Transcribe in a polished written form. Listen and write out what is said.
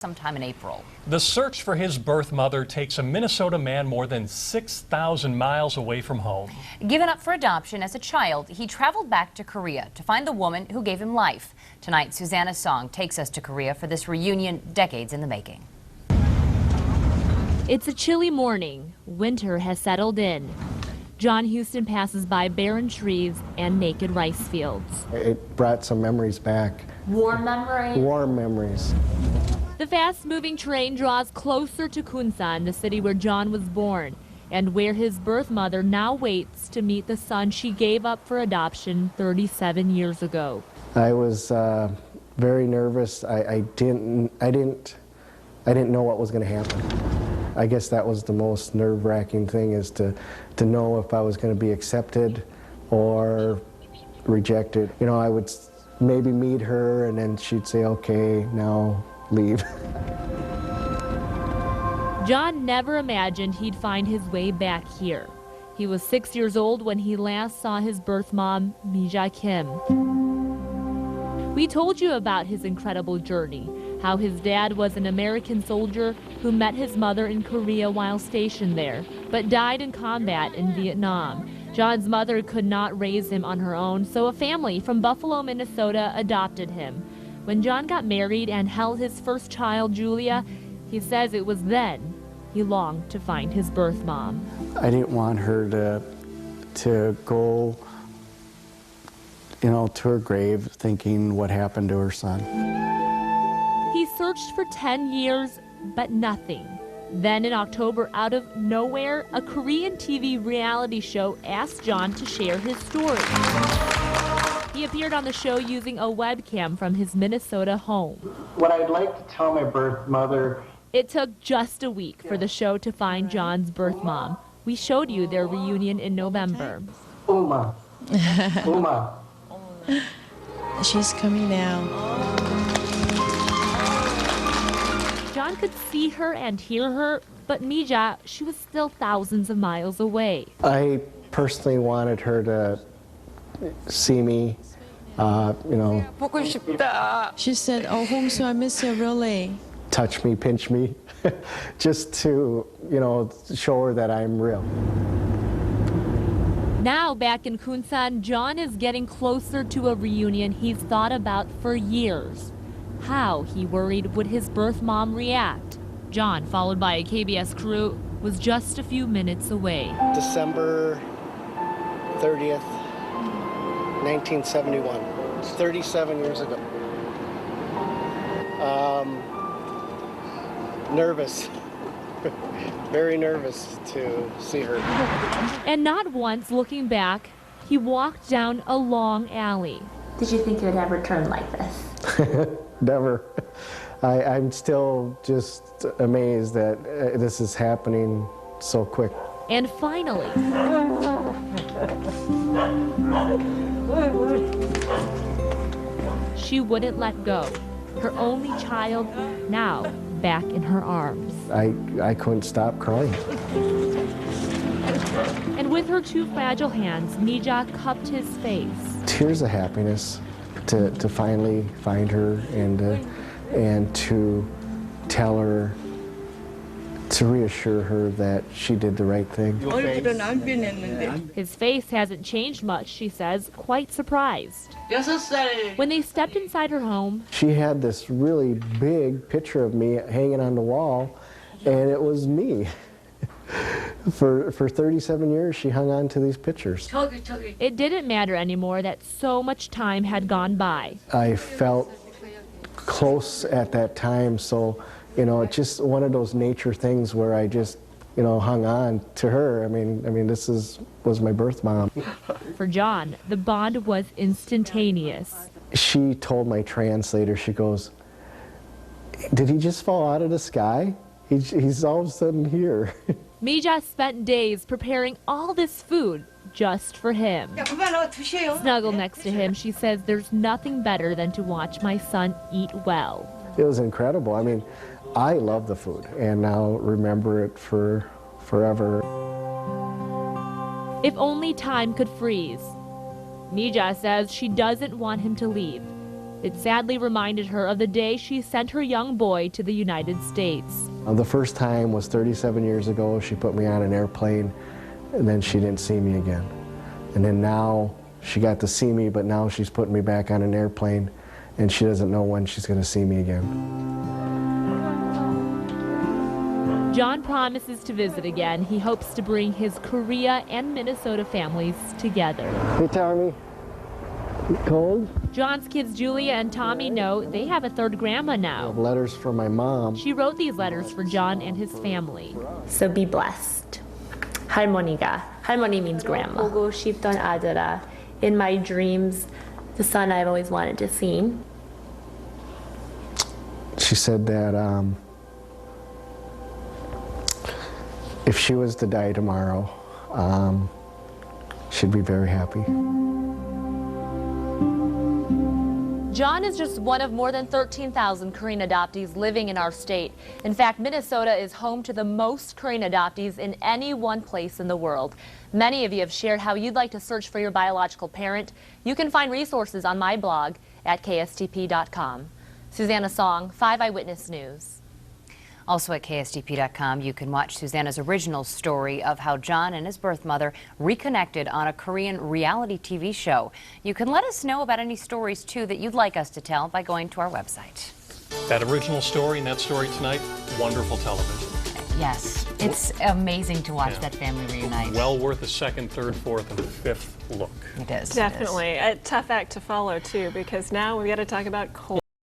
sometime in April. The search for his birth mother takes a Minnesota man more than 6,000 miles away from home. Given up for adoption as a child, he traveled back to Korea to find the woman who gave him life. Tonight, Susanna Song takes us to Korea for this reunion decades in the making. It's a chilly morning. Winter has settled in. Jon Huston passes by barren trees and naked rice fields. It brought some memories back. Warm memories? Warm memories. The fast-moving train draws closer to Kunsan, the city where Jon was born, and where his birth mother now waits to meet the son she gave up for adoption 37 years ago. I was very nervous. I didn't know what was going to happen. I guess that was the most nerve-wracking thing, is to know if I was going to be accepted or rejected. You know, I would maybe meet her and then she'd say, okay, now leave. Jon never imagined he'd find his way back here. He was 6 years old when he last saw his birth mom, Mija Kim. We told you about his incredible journey, how his dad was an American soldier who met his mother in Korea while stationed there, but died in combat in Vietnam. Jon's mother could not raise him on her own, so a family from Buffalo, Minnesota adopted him. When Jon got married and held his first child, Julia, he says it was then he longed to find his birth mom. I didn't want her to go, you know, to her grave thinking what happened to her son. He searched for 10 years, but nothing. Then in October, out of nowhere, a Korean TV reality show asked Jon to share his story. He appeared on the show using a webcam from his Minnesota home. What I'd like to tell my birth mother. It took just a week for the show to find Jon's birth mom. We showed you their reunion in November. Uma. Uma. She's coming now. Jon could see her and hear her, but Mija, she was still thousands of miles away. I personally wanted her to see me, you know. She said, "Oh, Hongsu, I miss you really." Touch me, pinch me, just to, you know, show her that I'm real. Now, back in Kunsan, Jon is getting closer to a reunion he's thought about for years. How, he worried, would his birth mom react? Jon, followed by a KBS crew, was just a few minutes away. December 30th, 1971. It's 37 years ago. Nervous. Very nervous to see her. And not once looking back, he walked down a long alley. Did you think it would ever turn like this? Never. I'm still just amazed that this is happening so quick. And finally, she wouldn't let go. Her only child, now back in her arms. I couldn't stop crying. And with her two fragile hands, Mija cupped his face. Tears of happiness to finally find her and to tell her, to reassure her that she did the right thing. His face hasn't changed much, she says, quite surprised. When they stepped inside her home, She had this really big picture of me hanging on the wall, and it was me. For 37 years, she hung on to these pictures. it didn't matter anymore that so much time had gone by. I felt close at that time, so, you know, it's just one of those nature things where I just, you know, hung on to her. I mean, this was my birth mom. For Jon, the bond was instantaneous. She told my translator, she goes, "Did he just fall out of the sky? He's all of a sudden here." Mija spent days preparing all this food just for him. Snuggled next to him, she says there's nothing better than to watch my son eat well. It was incredible. I mean, I love the food, and now remember it for forever. If only time could freeze. Mija says she doesn't want him to leave. It sadly reminded her of the day she sent her young boy to the United States. The first time was 37 years ago. She put me on an airplane, and then she didn't see me again. And then now she got to see me, but now she's putting me back on an airplane, and she doesn't know when she's going to see me again. Jon promises to visit again. He hopes to bring his Korea and Minnesota families together. Hey, Tommy. Cold? Jon's kids Julia and Tommy know they have a third grandma now. Letters from my mom. She wrote these letters for Jon and his family. So be blessed. 할머니가, 할머니 means grandma. 보고 싶던 아들아, in my dreams, the son I've always wanted to see. She said that if she was to die tomorrow, she'd be very happy. Jon is just one of more than 13,000 Korean adoptees living in our state. In fact, Minnesota is home to the most Korean adoptees in any one place in the world. Many of you have shared how you'd like to search for your biological parent. You can find resources on my blog at kstp.com. Susanna Song, 5 Eyewitness News. Also at kstp.com, you can watch Susanna's original story of how Jon and his birth mother reconnected on a Korean reality TV show. You can let us know about any stories, too, that you'd like us to tell by going to our website. That original story and that story tonight, wonderful television. Yes, it's amazing to watch that family reunite. Well worth a second, third, fourth, and fifth look. It is. Definitely. A tough act to follow, too, because now we've got to talk about cold.